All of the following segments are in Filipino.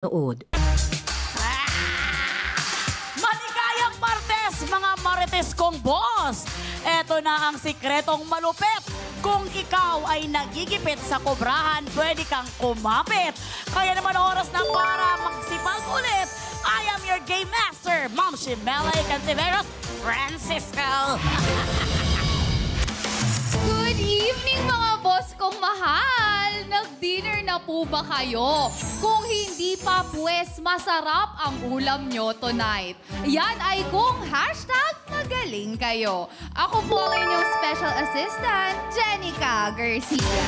Nood. Maligayang Martes, mga Marites kong boss! Eto na ang sikretong malupit. Kung ikaw ay nagigipit sa kobrahan, pwede kang kumapit. Kaya naman oras na para magsipag ulit. I am your game master, Ma'am Shimela Cantiveros Francisco. Good evening mga boss kong mahal! Nag-dinner na po ba kayo? Kung hindi pa pues, masarap ang ulam nyo tonight. Yan ay kung #magaling kayo. Ako po ang inyong special assistant, Jenica Garcia.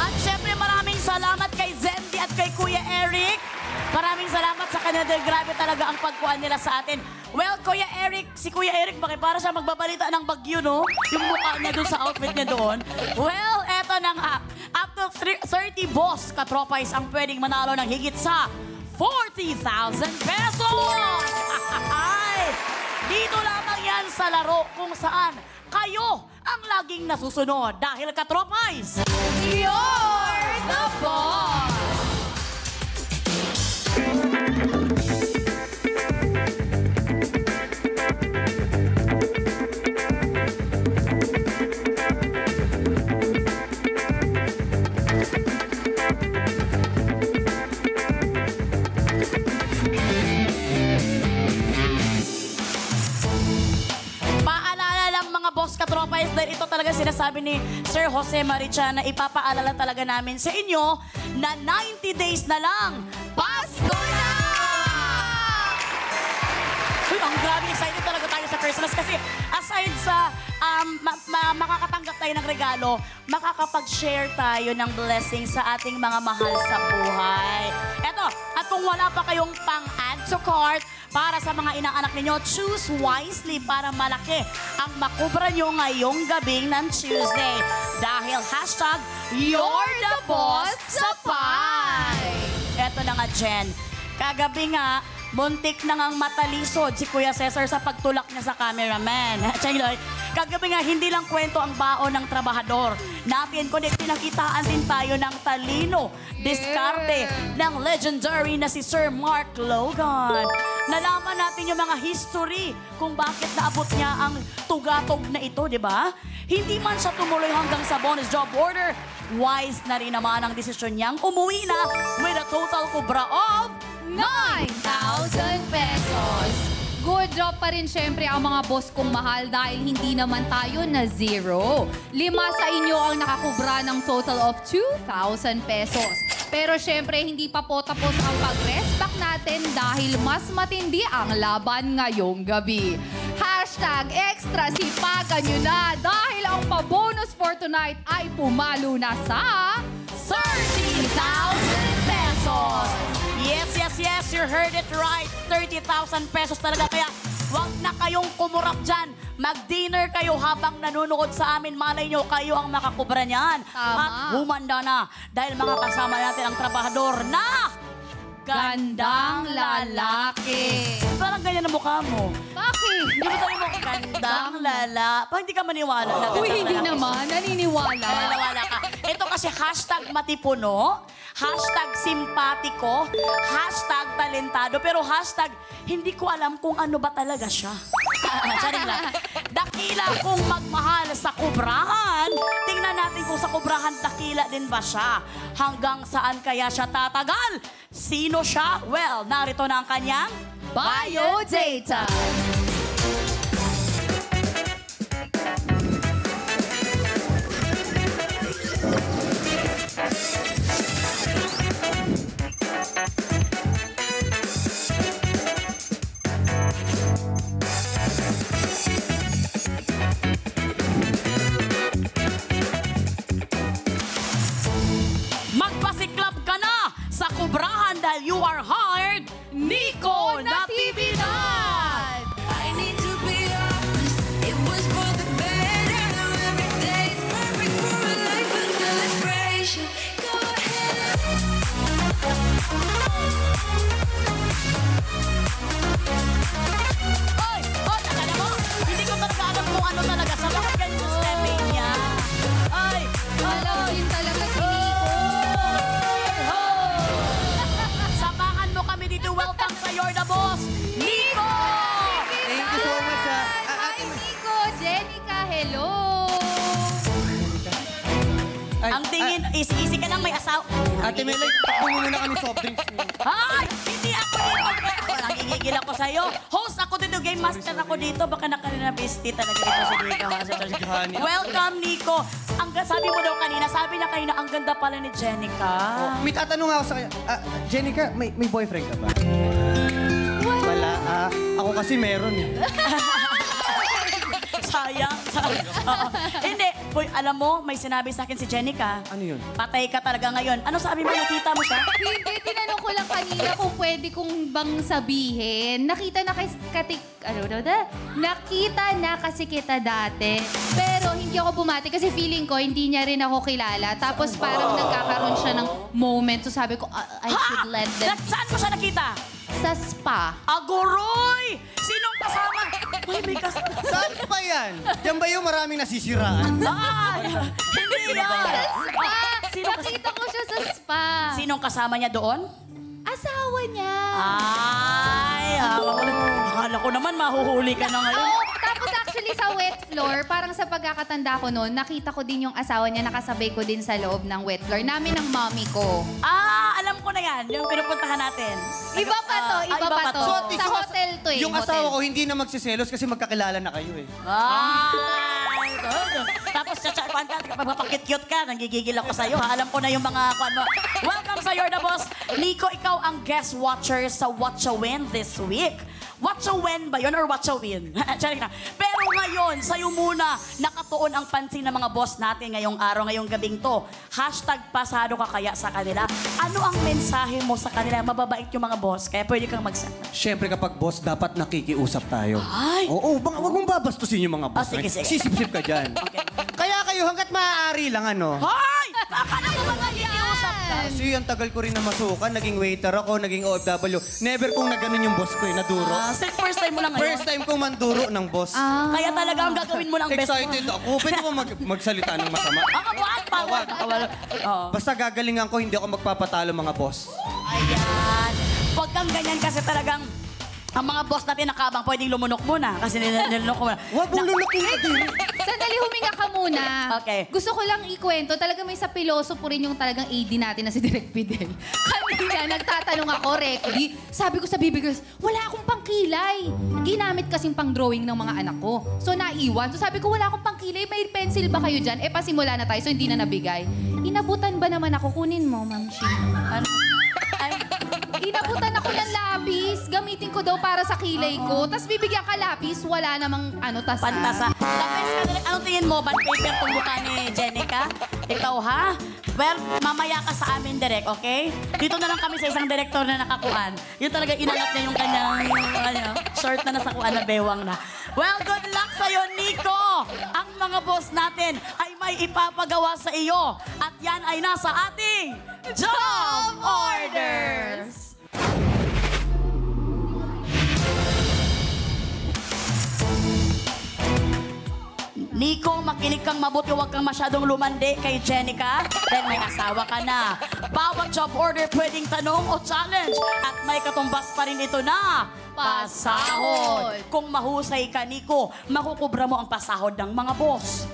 At syempre maraming salamat kay Zendy at kay Kuya Eric. Maraming salamat sa kanila dahil grabe talaga ang pagkuhan nila sa atin. Well, Kuya Eric, si Kuya Eric, bakit para siya magbabalita ng bagyo, no? Yung mukha niya doon sa outfit niya doon. Well, eto na nga. Up to 30 boss katropais ang pwedeng manalo ng higit sa 40,000 pesos! Dito lamang yan sa laro kung saan kayo ang laging nasusunod. Dahil katropais, You're the boss! katropais, dahil ito talaga sinasabi ni Sir Jose Maricha na ipapaalala talaga namin sa inyo na 90 days na lang. Pasko na! Uy, ang grabe, excited talaga tayo sa Christmas kasi aside sa makakatanggap tayo ng regalo, makakapag-share tayo ng blessing sa ating mga mahal sa buhay. Eto, at kung wala pa kayong pang-add to cart, para sa mga inaanak ninyo, choose wisely para malaki ang makubra nyo ngayong gabing ng Tuesday. Dahil #You're the boss sa pie! Eto na nga, Jen. Kagabi nga, muntik na ngang matalisod si Kuya Cesar sa pagtulak niya sa cameraman. Kagabi nga, hindi lang kwento ang baon ng trabahador natin, kundi pinakitaan din tayo ng talino, diskarte ng legendary na si Sir Mark Logan. Nalaman natin yung mga history kung bakit naabot niya ang tugatog na ito, di ba? Hindi man siya tumuloy hanggang sa bonus job order, wise na rin naman ang desisyon niyang umuwi na with a total kubra of 9,000 pesos. Good job pa rin syempre ang mga boss kong mahal dahil hindi naman tayo na zero. 5 sa inyo ang nakakubra ng total of 2,000 pesos. Pero syempre hindi pa po tapos ang pag-respect natin dahil mas matindi ang laban ngayong gabi. #extra sipagan nyo na dahil ang pa-bonus for tonight ay pumalo na sa 30,000 pesos! Yes, you heard it right. 30,000 pesos talaga. Kaya huwag na kayong kumurap dyan. Mag-dinner kayo habang nanonood sa amin. Malay nyo, kayo ang makakubra niyan. At humanda na. Dahil mga kasama natin ang trabahador na gandang lalaki. Parang ganyan ang mukha mo. Bakit? Hindi mo sabi mo, gandang lalaki. Parang hindi ka maniwala na gandang Uy, hindi lalaki. naman. Naniniwala. Naniniwala ka. Ito kasi #matipuno, #simpatiko, #talentado, pero hindi ko alam kung ano ba talaga siya. Charing lang. Dakila kung magmahal sa kubrahan. Tingnan natin kung sa kubrahan dakila din ba siya. Hanggang saan kaya siya tatagal? Sino siya? Well, narito na ang kanyang Biodata. Magpasiklab ka na sa kubrahan dahil you are hired, Nico Natividad! I need to be honest, it was for the better. Every day is perfect for a life of celebration. Go ahead. Oy! Oh, taga na mo! Hindi ko talaga alam kung ano talaga sa mga ganyan stepping niya. Ay! Alam din talaga si Nico. Sa asawa... Ate Melay, takbo mo muna kami soft drinks mo. Ay! Hindi ako dito. Nangigigil ako sa'yo. Host ako dito, game master ako dito. Baka nakanina-bestie talaga dito si Nico. Welcome, Nico. Sabi mo daw kanina, sabi niya kanina, ang ganda pala ni Jenica. May tatanong ako sa kanya. Jenica, may boyfriend ka ba? Wala. Ako kasi meron eh. Sayang. Oo. Hindi. Boy, alam mo, may sinabi sa akin si Jenica. Ano yun? Patay ka talaga ngayon. Ano sabi mo? Nakita mo siya? Hindi, tinanong ko lang kanina kung pwede kong bang sabihin. Nakita na kasi kita dati. Pero hindi ako bumati kasi feeling ko hindi niya rin ako kilala. Tapos parang nagkakaroon siya ng moment. So sabi ko, I should let them. Saan mo siya nakita? Sa spa. Agoroy! Sinong kasama? May kasama. Saan pa yan? Yan ba yung maraming nasisiraan? Ay! Hindi yan! Spa! Sino Nakita ko siya sa spa. Sinong kasama niya doon? Asawa niya. Ay! Akala ko naman mahuhuli ka na ngayon. Oo, tapos actually sa wet floor, parang sa pagkakatanda ko noon, nakita ko din yung asawa niya, nakasabay ko din sa loob ng wet floor. Namin ng mommy ko. Alam ko na yan. Yung pinupuntahan natin. Iba pa to, iba pa to. So, at least Sa yung hotel to eh. Yung asawa ko hindi na magsiselos kasi magkakilala na kayo eh. Ay! Tapos kwan ka, magpapakit-cute ka, nanggigigil ako sa'yo. Ha? Alam ko na yung mga kwan mo. Welcome sa You're the Boss. Nico, ikaw ang guest watcher sa Watcha Win this week. Watcha Win ba yun or Watcha Win? Pero ngayon, sa'yo muna nakatuon ang pansin ng mga boss natin ngayong araw, ngayong gabing to. Hashtag pasado ka kaya sa kanila. Ano ang mensahe mo sa kanila? Mababait yung mga boss, kaya pwede kang magsabi. Siyempre kapag boss, dapat nakikiusap tayo. Ay! Oo, wag mong babastusin yung mga boss. Sige, sige. Sisip-sip ka dyan. Okay. Kaya kayo hanggat maaari lang ano. Hoy! Akala ko ba nakikiusap ka? Kasi ang tagal ko rin na masukan, naging waiter ako, naging OFW. Never kong naganon yung boss ko eh, naduro. First time mo lang ngayon? First time kong manduro ng boss. Kaya talaga ang gagawin mo ng best mo. Excited ako. Pwede mo magsalita ng masama? Bawal. Oo. Basta gagalingan ko, hindi ako magpapatalo mga boss. Ayan. Huwag kang ganyan kasi talagang ang mga boss natin nakabang pwedeng lumunok muna kasi nilunok mo na. Huwag mong lulukin ka din. Sandali, huminga ka muna. Okay. Gusto ko lang ikwento, talaga may sa piloso po rin yung talagang AD natin na si Direk Fidel. Kanina, nagtatanong ako, Rekdy, sabi ko sa Baby Girls, wala akong pangkilay. Ginamit kasing pang-drawing ng mga anak ko. So, naiwan. So, sabi ko, wala akong pangkilay. May pencil ba kayo dyan? Pasimula na tayo. So, hindi na nabigay. Inabutan ba naman ako? Kunin mo, Ma'am Sheena. Ano? Ay, Inabutan ako ng lapis. Gamitin ko daw para sa kilay ko. Tapos bibigyan ka lapis, wala namang tasa. pantasa. Tapos, anong tingin mo? Band paper itong mukha ni Jenica? Ikaw, ha? Well, mamaya ka sa amin, Direk, okay? Dito na lang kami sa isang direktor na nakakuan. Yun talaga inangat niya yung kanyang short na nasakuan na bewang na. Well, good luck sa'yo, Nico! Ang mga boss natin ay may ipapagawa sa iyo. At yan ay nasa ating Job Orders! Nico, makinig kang mabuti, huwag kang masyadong lumandi kay Jenica dahil may asawa ka na. Bawat job order pwedeng tanong o challenge at may katumbas pa rin ito na pasahod. Kung mahusay ka, Nico, makukubra mo ang pasahod ng mga boss.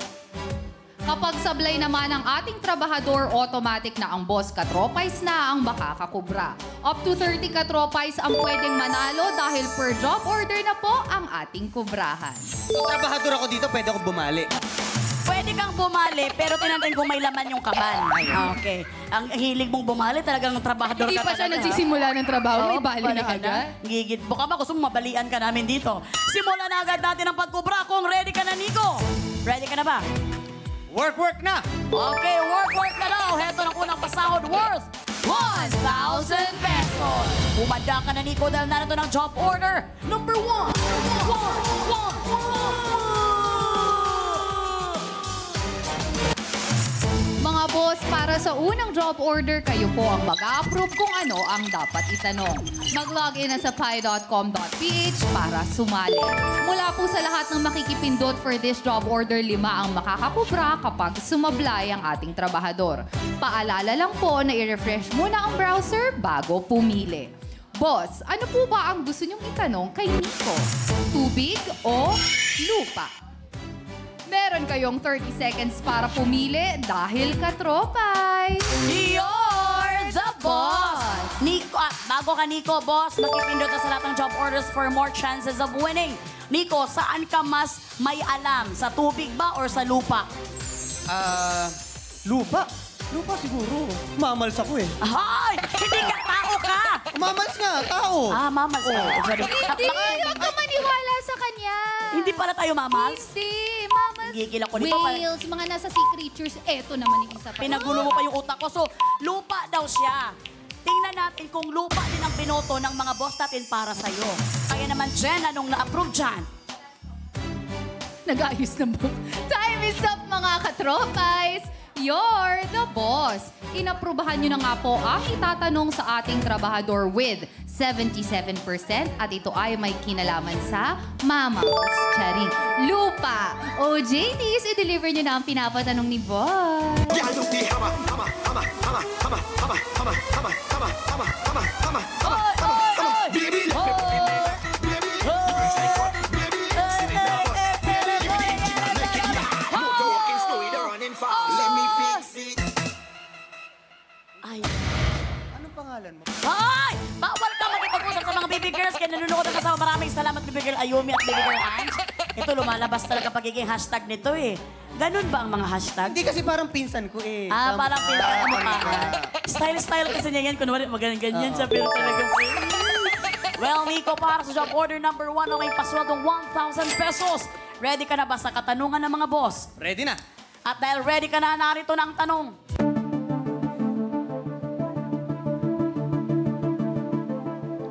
Kapag sablay naman ang ating trabahador, automatic na ang boss katropais na ang makakakubra. Up to 30 katropais ang pwedeng manalo dahil per job order na po ang ating kubrahan. Kung trabahador ako dito, pwede ako bumali. Pwede kang bumali, pero tinantin kung may laman yung kaban. Okay. Ang hilig mong bumali, talagang trabahador Hindi ka pa siya talaga. nagsisimula ng trabaho, may bali na ka agad. Gigit. Baka ba gusto mong mabalian ka namin dito. Simulan na agad natin ang pagkubra kung ready ka na, Nico. Ready ka na ba? Work na! Okay, work na daw. Heto ng unang pasahod worth 1,000 pesos. Umanda ka na, Nico, dahil narito ng job order. Number 1. Mga boss, para sa unang job order, kayo po ang mag-a-approve kung ano ang dapat itanong. Mag-login na sa pi.com.ph para sumali. Mula po sa lahat ng makikipindot for this job order, 5 ang makakakubra kapag sumablay ang ating trabahador. Paalala lang po na i-refresh muna ang browser bago pumili. Boss, ano po ba ang gusto niyong itanong kay Nico? Tubig o lupa? Meron kayong 30 seconds para pumili dahil katropay. Yo! Boss. Nico, bago ka, Nico, boss, makipindot ka sa lahat ng job orders for more chances of winning. Nico, saan ka mas may alam? Sa tubig ba or sa lupa? Lupa. Lupa siguro. Mamals ako eh. Ay! Hindi ka tao ka! Mamals nga, tao. Mamas ka. Sorry. Hindi, huwag ka maniwala sa kanya. Hindi pala tayo mamas? Hindi, mamas. Gigil ako nito. Whales, mga nasa sea creatures. Eto naman yung isa pa. Pinagulo mo pa yung utak ko. So, lupa daw siya. Tingnan natin kung lupa din ang binoto ng mga boss natin para sa'yo. Kaya naman, Jen, anong na-approve dyan? Nag-ayos na mo. Time is up, mga katropais. You're the boss. Inaprubahan nyo na nga po ang itatanong sa ating trabahador with 77% at ito ay may kinalaman sa Mama's Charing Lupa. O JTs, i-deliver nyo na ang pinapatanong ni boss. Ay, Anong pangalan mo? ay! Bawal ka makipag-usap sa mga baby girls kaya nanonood ang kasama. Maraming salamat, baby girl Ayumi at baby girl Ange. Ito, lumalabas talaga pagiging hashtag nito eh. Ganun ba ang mga hashtag? Hindi kasi parang pinsan ko eh. Parang pinaka-mukhaan. Style kasi niya yan. Kunwari, magaling-ganyan siya, pero talaga Well, Nico, para sa job order number 1 na may paswaldong 1,000 pesos. Ready ka na ba sa katanungan ng mga boss? Ready na. At dahil ready ka na, narito na ang tanong.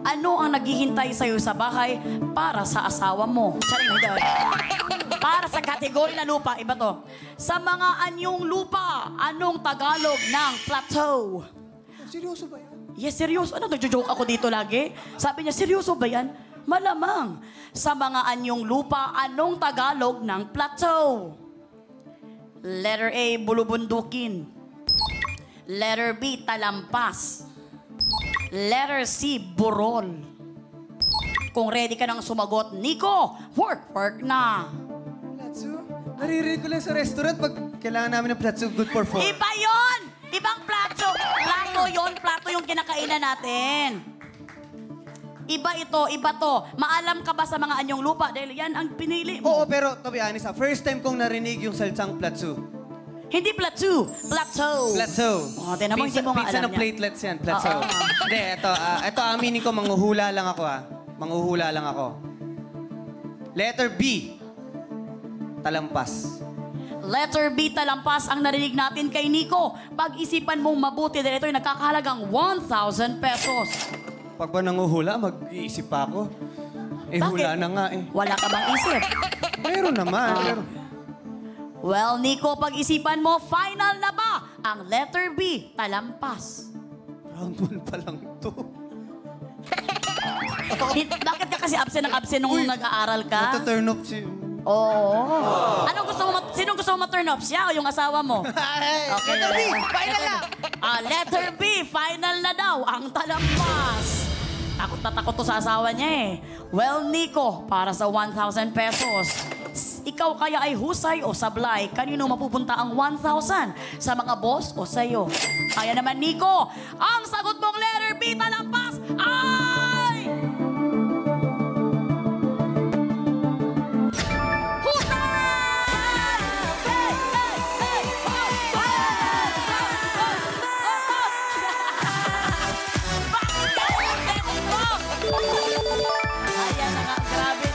Ano ang naghihintay sa'yo sa bahay para sa asawa mo? Charing, hindi. Para sa kategory na lupa, iba to. Sa mga anyong lupa, anong Tagalog ng plateau? Seryoso ba yan? Yes, seryoso. Ano, nagjo-joke ako dito lagi? Sabi niya, seryoso ba yan? Malamang. Sa mga anyong lupa, anong Tagalog ng plateau? Letter A, bulubundukin. Letter B, talampas. Letter C, burol. Kung ready ka nang sumagot, Nico, work na. Platso? Naririnig ko lang sa restaurant pag kailangan namin ng platso good for 4. Iba yon! Ibang plato. Plato yung kinakainan natin. Iba ito, iba to. Maalam ka ba sa mga anyong lupa? Dahil yan ang pinili mo. Oo, pero to be honest, first time kong narinig yung salitang platso. Hindi plateau. Plateau. Platso. Oh, di naman, hindi mo nga Pizza alam ng yan. platelets yan, platso. Oo. Hindi, ito aminin ko, manghuhula lang ako Manghuhula lang ako. Letter B. Talampas. Letter B, talampas ang narinig natin kay Nico. Pag-isipan mong mabuti dahil ito'y nakakahalagang 1,000 pesos. Pag ba nanguhula, mag-iisip pa ako. Eh, Bakit? hula na nga eh. Wala ka bang isip? Meron naman. Meron. Well, Nico, pag-isipan mo, final na ba ang letter B, talampas? Round 1 pa lang to. Bakit ka kasi absent nung nag-aaral ka? Nata-turn off si... Oo. Anong gusto mo, sinong gusto mo ma-turn off? Siya o yung asawa mo? Okay. Letter B, final na. Letter B, final na daw ang talampas. Takot na takot to sa asawa niya eh. Well, Nico, para sa 1,000 pesos, ikaw kaya ay husay o sablay? Kanino mapupunta ang 1,000? Sa mga boss o sa'yo? Kaya naman, Nico, ang sagot mong letter B, talampas, ay... Ayan na nga, grabe.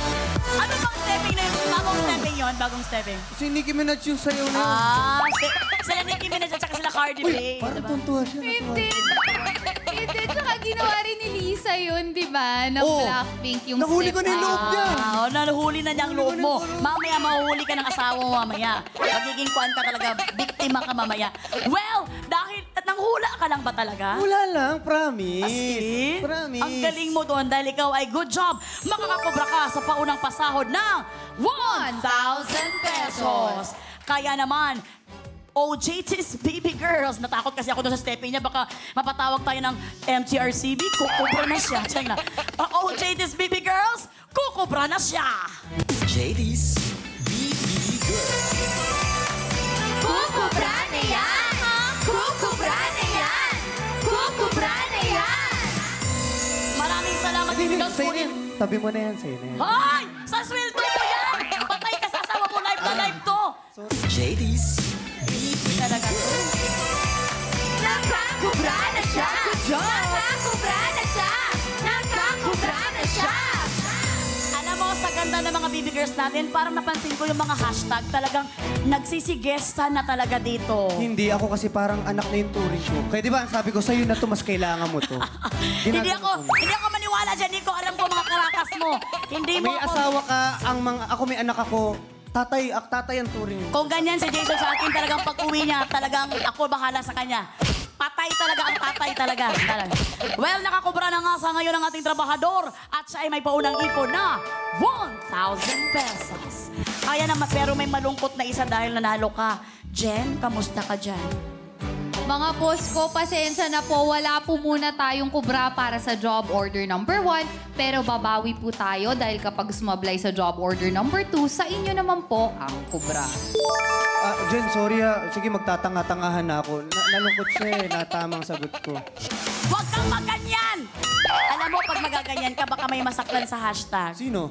Ano bang stepping na yun? Bagong stepping. Si Nicki Minaj yung sayaw na yun. Sila Nicki Minaj at saka sila Cardi B. Parang diba? tuntua siya. Hindi. Hindi, tsaka ginawa rin ni Lisa yun, di ba? Na Oo. Blackpink yung Nahuli ko na yung loob niya. Nahuli na niya ang loob mo. Mamaya mahuhuli ka ng asawa mo mamaya. Magiging kuan ka talaga, biktima ka mamaya. Well, dahil nanghula ka lang ba talaga? Wala lang, promise. As in? Promise. Ang galing mo doon dahil ikaw ay good job. Makakakobra ka sa paunang pasahod ng 1,000 pesos. Kaya naman, OJT's Baby Girls. Natakot kasi ako doon sa stepping niya. Baka mapatawag tayo ng MTRCB. Kukubra na siya. Tiyan na. OJT's Baby Girls, kukubra na siya. JD's BB Girl. Kukubra na yan! Kukubra na yan! Kukubra Ikaw, Sa'yo na yan. Tabi mo na yan, sa'yo na yan. Hoy! Sa sweldo mo yan! Patay ka sa asawa mo, live na live to! JD's Talaga to. Nakakubra na siya! Nakakubra na siya! Nakakubra na siya! Alam mo, sa ganda ng mga baby girls natin, parang napansin ko yung mga hashtag talagang nagsisigesta na talaga dito. Hindi, ako kasi parang anak na yung turing ko. Kaya di ba, sabi ko, sa'yo na to, mas kailangan mo to. Hindi ako maniwala dyan, Nico. Alam ko mga karakas mo. Hindi mo May ako... asawa ka, ako may anak ako, tatay ang turing. Kung ganyan si Jason sa akin, talagang pag-uwi niya, talagang ako bahala sa kanya. Patay talaga ang patay talaga. Well, nakakubra na nga sa ngayon ang ating trabahador at siya ay may paunang ipon na 1,000 pesos. Kaya naman, pero may malungkot na isa dahil nanalo ka. Jen, kamusta ka dyan? Mga boss ko, pasensya na po. Wala po muna tayong kubra para sa job order number 1. Pero babawi po tayo dahil kapag sumablay sa job order number 2, sa inyo naman po ang kubra. Jen, sorry ha. Sige, magtatanga-tangahan na ako. Nalungkot siya eh, natamang sagot ko. Huwag kang maganyan! Alam mo, pag magaganyan ka, baka may masaktan sa hashtag. Sino?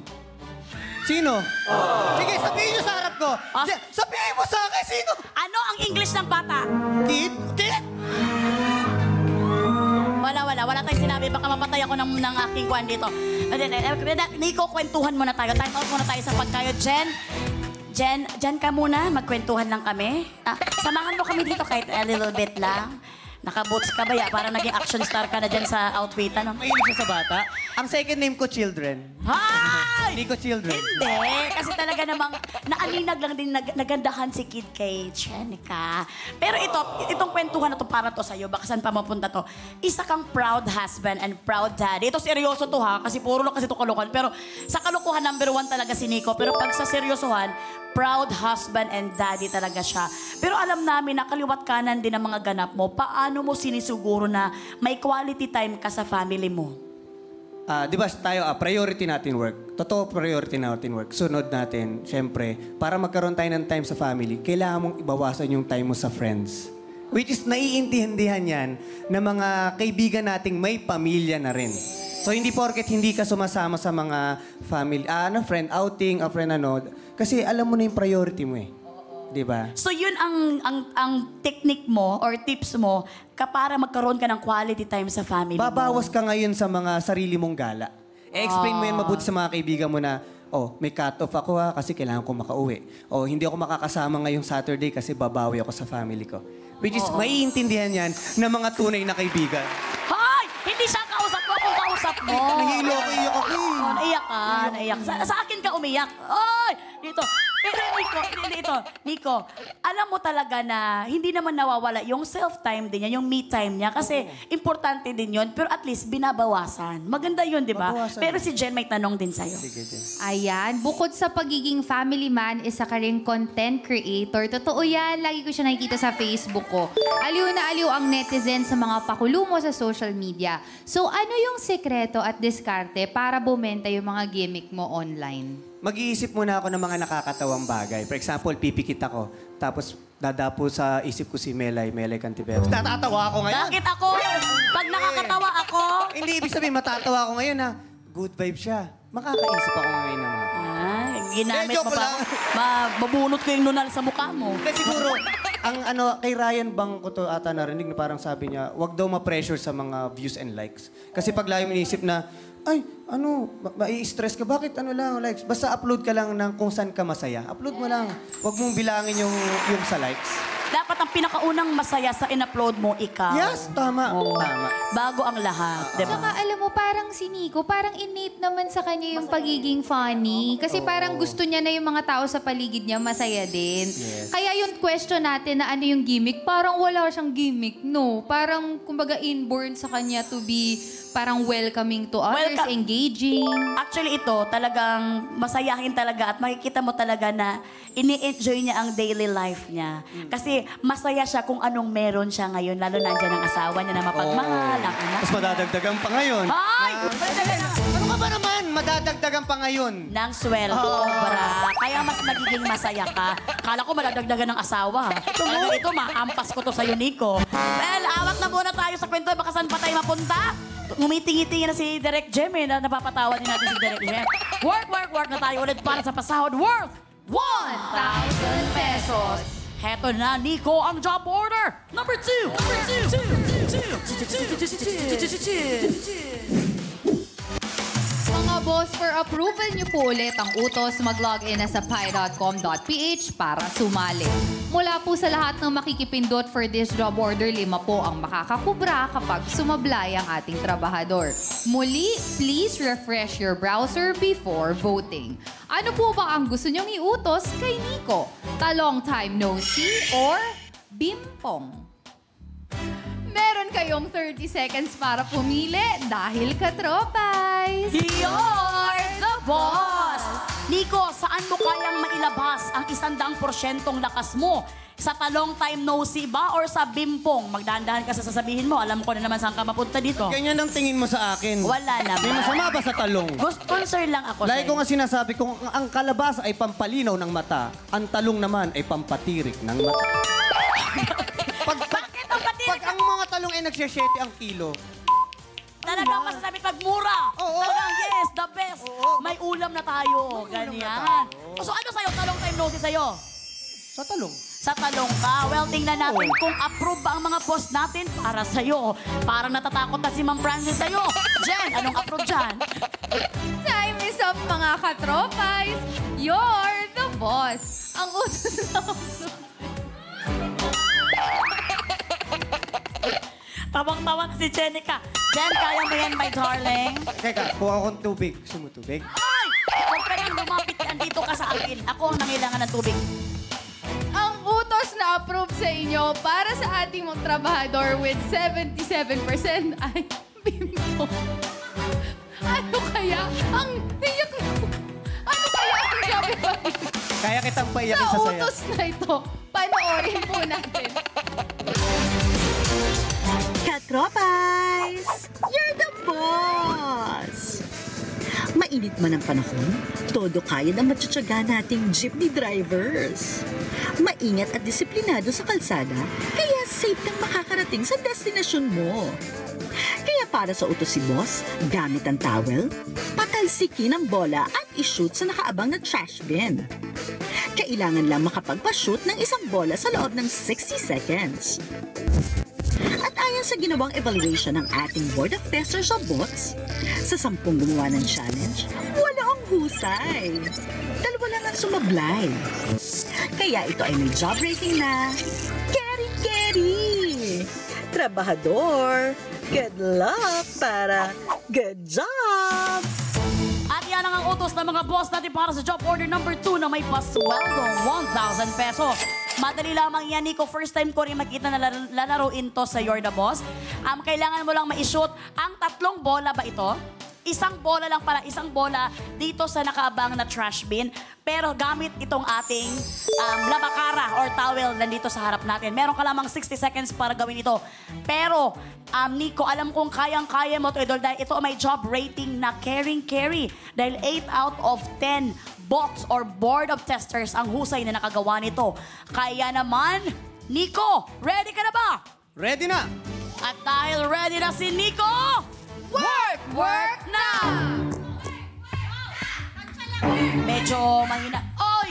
Sige, sabihin niyo sa harap ko. Jen, sabihin mo sa akin, sino? Ano ang English ng bata? Kid? Wala tayong sinabi. Baka mapatay ako ng aking kwan dito. Nico, kwentuhan muna tayo. Time out muna tayo sa pagkayo. Jen ka muna. Magkwentuhan lang kami. Samahan mo kami dito kahit a little bit lang. Naka-boots ka ba ya? Parang naging action star ka na dyan sa outfit. Ano? Mahilig siya sa bata. Ang second name ko, Children. Hi! Hindi ko Children. Hindi. Kasi talaga namang naaninag lang din, nagandahan si Kid kay Jenica. Pero itong kwentuhan na to para to sa'yo. Baka saan pa mapunta to. Isa kang proud husband and proud daddy. Ito seryoso to ha. Kasi puro lang kasi ito kalokohan. Pero sa kalokohan, number 1 talaga si Nico. Pero pag sa seryosohan, proud husband and daddy talaga siya. Pero alam namin na kaliwat kanan din ang mga ganap mo. Paano mo sinisuguro na may quality time ka sa family mo? Di ba tayo, priority natin work. Totoo, priority natin work. Sunod natin, syempre, para magkaroon tayo ng time sa family, kailangan mong ibawasan yung time mo sa friends. Which is, naiintindihan yan na mga kaibigan nating may pamilya na rin. So, hindi porket hindi ka sumasama sa mga family, friend outing, kasi alam mo na yung priority mo eh. Di ba? So yun ang technique mo or tips mo para magkaroon ka ng quality time sa family mo. Babawas ka ngayon sa mga sarili mong gala. I-explain mo yan mabuti sa mga kaibigan mo na, may cut-off ako kasi kailangan ko makauwi. Hindi ako makakasama ngayong Saturday kasi babawi ako sa family ko. Which is, maiintindihan yan ng mga tunay na kaibigan. Hoy! Hindi siya kausap mo kung kausap mo. Nahilo ko, iyak ako eh. Naiyak ka, naiyak. Sa akin ka umiyak. Oy! Dito. Pero Nico, alam mo talaga na hindi naman nawawala yung self-time din niya, yung me time niya. Kasi importante din yun, pero at least binabawasan. Maganda yun, di ba? Babawasan. Pero si Jen may tanong din sa'yo. Sige, Jen. Ayan, bukod sa pagiging family man, isa ka rin content creator. Totoo yan, lagi ko siya nakikita sa Facebook ko. Aliw na aliw ang netizen sa mga pakulo mo sa social media. So ano yung sekreto at diskarte para bumenta yung mga gimmick mo online? Mag-iisip muna ako ng mga nakakatawang bagay. For example, pipikit ako. Tapos dadapo sa isip ko si Melay Cantiveros. Natatawa ako ngayon. Bakit ako? Pag nakakatawa ako, Hindi ibig sabihin, matatawa ako ngayon na good vibe siya. Makakaisip ako ngayon ng mga. ginamit mo joke pa. lang. Mabubunot ko yung nunal sa mukha mo. Hindi, siguro, kay Ryan Bang ko to ata narinig na parang sabi niya, wag daw ma-pressure sa mga views and likes. Kasi pag lagi mo inisip na, mai-stress ka, bakit likes? Basta upload ka lang ng kung saan ka masaya. Upload mo lang. Wag mong bilangin yung sa likes. Dapat ang pinakaunang masaya sa in-upload mo, ikaw. Yes, tama. Oo. Tama. Bago ang lahat, di ba? Saka alam mo, parang si Nico, parang innate naman sa kanya yung pagiging funny. Kasi parang gusto niya na yung mga tao sa paligid niya masaya din. Yes. Kaya yung question natin na ano yung gimmick, parang wala siyang gimmick, no? Parang, kumbaga, inborn sa kanya to be parang welcoming to others, engaging. Actually, ito, talagang masayahin talaga at makikita mo talaga na ini-enjoy niya ang daily life niya. Kasi masaya siya kung anong meron siya ngayon, lalo nandiyan ang asawa niya na mapagmahal, ang anak Tapos niya. madadagdagan pa ngayon. Ay! Ano ka ba naman? madadagdagan pa ngayon. Ng sweldo, bra. Kaya mas magiging masaya ka. Kala ko madadagdagan ng asawa. Talaga ito, maampas ko to sa'yo, Nico. Well, awat na muna tayo sa kwento. Baka saan pa tayo mapunta? Ngumitingi-tingi na si Direk Jem eh. Napapatawa din natin si Direk Jem. Work na tayo ulit para sa pasahod worth 1,000 pesos. Heto na, Nico, ang job order. Number 2. Mga boss, for approval niyo po ulit ang utos, mag-login na sa pi.com.ph para sumali. Mula po sa lahat ng makikipindot for this job order, 5 po ang makakakubra kapag sumablay ang ating trabahador. Muli, please refresh your browser before voting. Ano po ba ang gusto niyong iutos kay Nico? Talong time no see or bimpong? Meron kayong 30 seconds para pumili dahil katropay. You're the boss! Nico, saan mo kayang mailabas ang 100% lakas mo? Sa talong time no see ba or sa bimpong? Magdahan-dahan ka sa sasabihin mo. Alam ko na naman saan ka mapunta dito. Ganyan ang tingin mo sa akin. Wala naman. May masama ba sa talong? Concern lang ako Lagi sa'yo. ko nga sinasabi, kung ang kalabasa ay pampalinaw ng mata, ang talong naman ay pampatirik ng mata. Bakit ang patirik? Pag ang mga talong ay nagsya-7 ang kilo, Talagang masasabi pag mura. Oo. Talagang yes, the best. May ulam na tayo. Ganyan. So ano sa'yo? Talong time no see sa'yo? sa talong. Sa talong ka. Well, tingnan natin kung approve ba ang mga boss natin para sa'yo. Parang natatakot na si Ma'am Francis sa'yo. Jen, anong approve dyan? Time is up, mga katropays. You're the boss. Ang utos na Tawang-tawa na si Jenica. Jen, kaya mo yan, my darling? Teka, kuha akong tubig. Gusto mo tubig? Ay! Huwag ka nang lumapit. Andito ka sa akin. Ako ang nangailangan ng tubig. Ang utos na approve sa inyo para sa ating mga trabahador with 77% ay bimbo. Ano kaya ang tiyak na... Ano kaya ang gabi ba? Kaya kitang paiyakin Sa sa saya. utos na ito, panoorin po natin. Katropais! You're the boss! Mainit man ang panahon, todo kaya na matutsaga nating jeepney drivers. Maingat at disiplinado sa kalsada, kaya safe kang makakarating sa destinasyon mo. Kaya para sa utos si boss, gamit ang towel, patalsikin ang bola at ishoot sa nakaabang na trash bin. Kailangan lang makapagpa-shoot ng isang bola sa loob ng 60 seconds. At ayon sa ginawang evaluation ng ating Board of Testers of Bots, sa 10 gumawa ng challenge, wala ang husay. 2 lang ang sumablay. Kaya ito ay may job rating na Keri-Keri! Trabahador, good luck para good job! At yan ang utos ng mga boss natin para sa job order number 2 na may pasweldong 1,000 pesos. Madali lamang yan, Nico. First time ko rin makita na lalaroin to sa You're the Boss. Kailangan mo lang ma-shoot ang 3 bola ba ito? Isang bola lang para isang bola dito sa nakaabang na trash bin. Pero gamit itong ating labakara or towel nandito sa harap natin. Meron ka lamang 60 seconds para gawin ito. Pero, Nico, alam kong kayang-kaya mo ito, Idol, dahil ito may job rating na caring-carry. Dahil 8 out of 10 bots or board of testers ang husay na nakagawa nito. Kaya naman, Nico, ready ka na ba? Ready na! At dahil ready na si Nico, work na! Medyo mahina. Oy!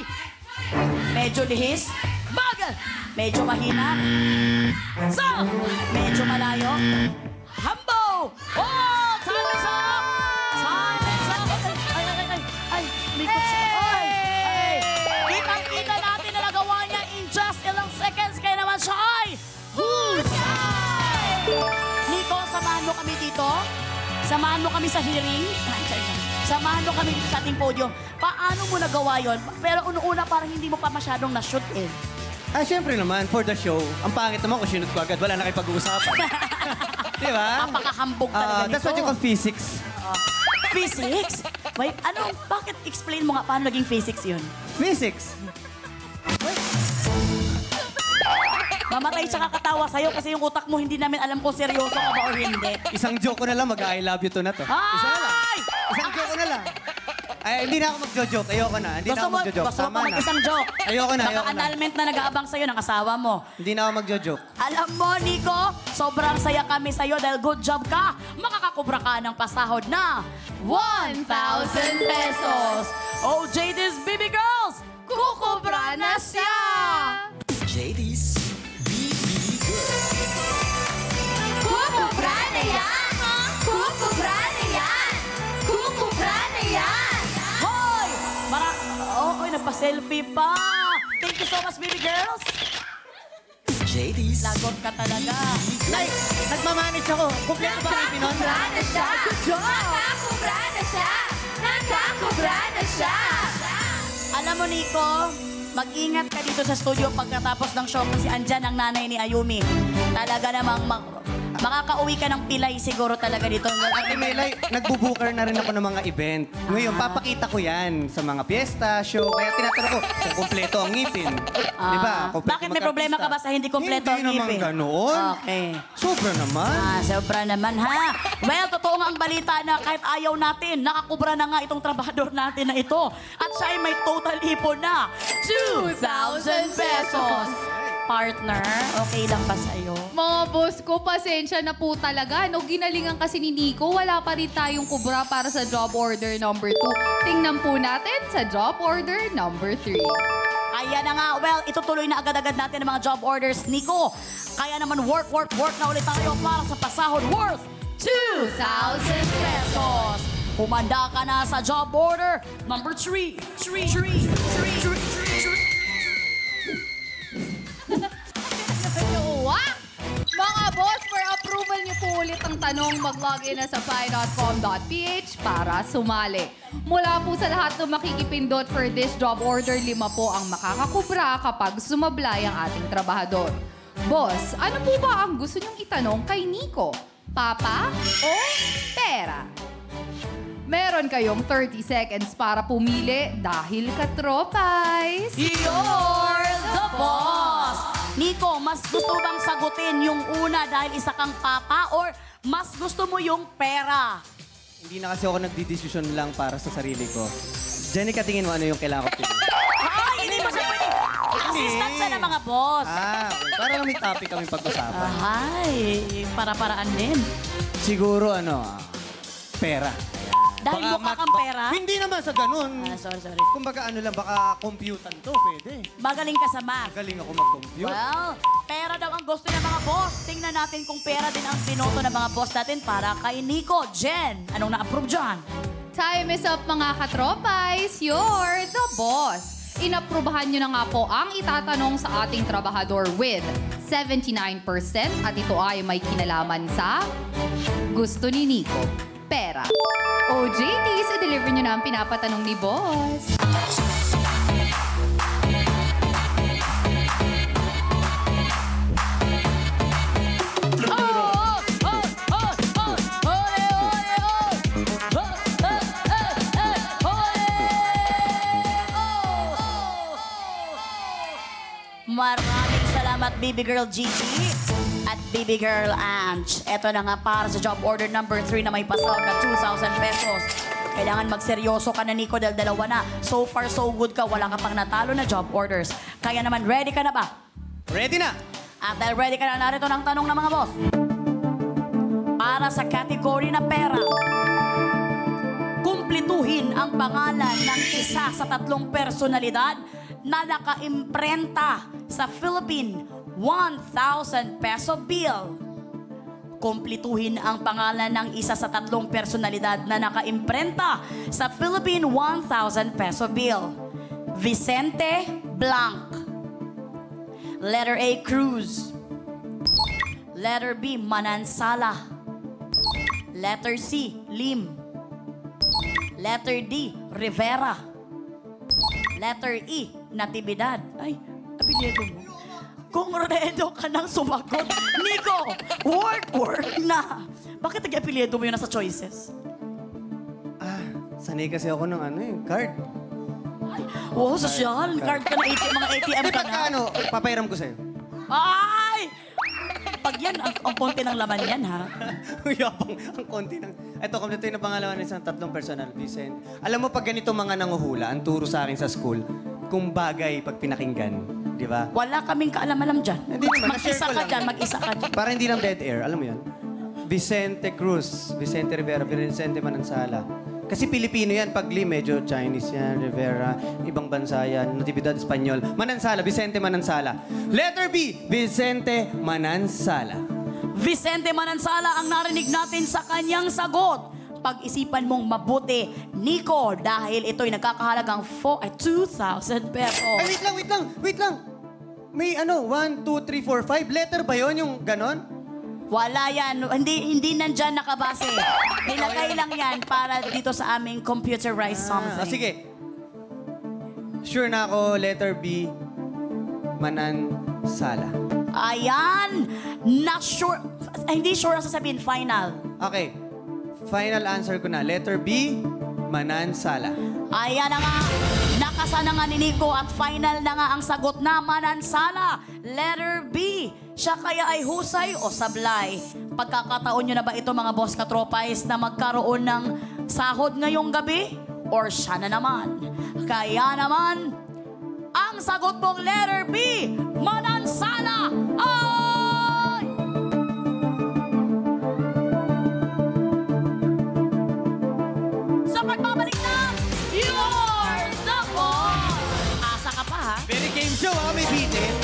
Medyo lihis. Bagal! Medyo mahina. So, medyo malayo. Hambo! Oh! Silence up! Silence up! Ay! Mikot siya. Ay! Kitang-kita natin na nagawa niya in just ilang seconds. Kaya naman siya ay husay! Nico, samahan mo kami dito. Samahan mo kami sa hearing. Samahan mo kami dito sa ating podium. Paano mo nagawa yon? Pero una-una parang hindi mo pa masyadong na-shoot eh. Siyempre naman, for the show. Ang pangit naman kung sinut ko agad, wala na kayo pag-uusapan. Di ba? Napakahambog talaga nito. That's what you call physics. Physics? Wait, bakit explain mo nga paano naging physics yun? Physics! Mamatay siya kakatawa sa'yo kasi yung utak mo hindi namin alam kung seryoso ka ba o hindi. Isang joke ko na lang, mag-I love you to na to. Isa na lang. Ay! Isang joke ko na lang. Ay, hindi na ako magjo-joke. Ayoko na. Hindi na ako magjo-joke. Gusto mo Tama pa na. mag-isang joke? Ayoko na, Baka ayoko na. annulment na nag-aabang sa'yo ng asawa mo. Hindi na ako magjo-joke. Alam mo, Nico, sobrang saya kami sa'yo dahil good job ka. Makakakubra ka ng pasahod na 1,000 pesos. Oh, JD's Baby Girls, kukubra na siya! JD's BB Girl. Kukubra na yan! Kukubra na yan! Kukubra na yan! Hoy! Okay, nagpa-selfie pa. Thank you so much, Baby Girls. JD's Lagot ka talaga. Nagmamanage ako. Kompleto ba kayo pinon? Nakakubra na siya! Nakakubra na siya! Nakakubra na siya! Alam mo, Nico, mag-ingat ka dito sa studio pagkatapos ng show kasi andyan ang nanay ni Ayumi. Talaga namang makakauwi ka ng pilay siguro talaga dito. Ate Melay, nagbubuker na rin ako ng mga event. Ngayon, papakita ko yan sa mga piyesta, show. Kaya tinatanong ko kung kompleto ang ngipin. Di ba? Kompleto Bakit may problema ka ba sa hindi kompleto ang Hindi ngipin? naman ganoon. Okay. Sobra naman. Sobra naman ha. Well, totoo nga ang balita na kahit ayaw natin, nakakubra na nga itong trabahador natin na ito. At siya ay may total ipon na 2,000 pesos. Partner, okay lang ba sa'yo? Mga boss ko, pasensya na po talaga. No, ginalingan kasi ni Nico, wala pa rin tayong kubra para sa job order number 2. Tingnan po natin sa job order number 3. Ayan na nga. Well, itutuloy na agad-agad natin ang mga job orders, Nico. Kaya naman work na ulit tayo para sa pasahod worth 2,000 pesos. Humanda ka na sa job order number 3. Mga boss, for approval niyo po ulit ang tanong, mag-login na sa pi.com.ph para sumali. Mula po sa lahat ng makikipindot for this job order, 5 po ang makakakubra kapag sumablay ang ating trabahador. Boss, ano po ba ang gusto niyong itanong kay Nico? Papa o pera? Meron kayong 30 seconds para pumili dahil katropais. You're the boss! Nico, mas gusto bang sagutin yung una dahil isa kang papa or mas gusto mo yung pera? Hindi na kasi ako nagdidesisyon lang para sa sarili ko. Jenny, tingin mo ano yung kailangan ko tingin? Ay, hindi mo siya pwede. Assistant siya ng mga boss. Okay. Para lang may topic kami pag-usapan. Ay, para-paraan din. Siguro pera. Dahil mukha kang pera? Hindi naman sa ganun. Sorry. Kumbaga baka computan to, pwede. Magaling ka sa math. Galing ako mag-compute. Well, pera daw ang gusto ng mga boss. Tingnan natin kung pera din ang binoto ng mga boss natin para kay Nico. Jen, anong na-approve dyan? Time is up mga katropais. You're the boss. Inaprubahan nyo na nga po ang itatanong sa ating trabahador with 79% at ito ay may kinalaman sa gusto ni Nico. Pera. O JD's, i-deliver nyo na ang pinapatanong ni boss. Maraming salamat, Baby Girl Gigi at Baby Girl Ange. Ito na nga para sa job order number 3 na may pasahod na 2,000 pesos. Kailangan magseryoso ka na, Nico, dahil dalawa na. So far, so good ka. Wala ka pang natalo na job orders. Kaya naman, ready ka na ba? Ready na! At dahil ready ka na, narito ng tanong ng mga boss. Para sa category na pera, kumplituhin ang pangalan ng isa sa 3 personalidad na naka-imprenta sa Philippine 1,000 peso bill. Kumplituhin ang pangalan ng isa sa 3 personalidad na naka-imprenta sa Philippine 1,000 peso bill. Vicente Blanc. Letter A, Cruz. Letter B, Manansala. Letter C, Lim. Letter D, Rivera. Letter E, Natividad. Ay, apelyido mo. Kung redo ka nang sumagot, Nico, work na. Bakit nag-apelyido mo yun nasa choices? Sanay kasi ako ng card. Oh, social. Card ka na ATM, mga ATM ka na. Papairam ko sa'yo. Ay! Pag yan, ang konti ng laman yan, ha? Yabang, ang konti ng... Ito, kompleto yung pangalawa ng isang tatlong personal, Vicente. Alam mo, pag ganito mga nanguhula, ang turo sa akin sa school, kung bagay pag pinakinggan. Di ba? Wala kaming kaalam-alam dyan. Hindi naman, Mag-isa na-share ko ka lang. dyan, mag-isa ka dyan. Para hindi lang dead air, alam mo yun? Vicente Cruz, Vicente Rivera, Vicente Manansala. Kasi Pilipino yan, pag medyo Chinese yan, Rivera, ibang bansa yan, Natividad Espanyol. Manansala, Vicente Manansala. Letter B, Vicente Manansala. Vicente Manansala ang narinig natin sa kanyang sagot. Pag-isipan mong mabuti, Nico, dahil ito'y nagkakahalagang 2,000 pesos. Ay, wait lang. May 1, 2, 3, 4, 5. Letter ba yun, yung ganon? Wala yan. Hindi nandyan nakabase. Nilagay lang yan para dito sa aming computerized something. Sige. Sure na ako, letter B, Manansala. Ayan. Not sure. Hindi sure ang sasabihin. Final. Okay. Final answer ko na. Letter B, Manansala. Ayan na nga. Nakasana nga ni Nico at final na nga ang sagot na Manansala. Letter B. Siya kaya ay husay o sablay? Pagkakataon nyo na ba ito mga boss katropais na magkaroon ng sahod ngayong gabi? Or siya na naman? Kaya naman, ang sagot mong letter B, Manansala ay... Sa pagbabalik ng You're the Boss! Asa ka pa ha? Very game show, may bitin.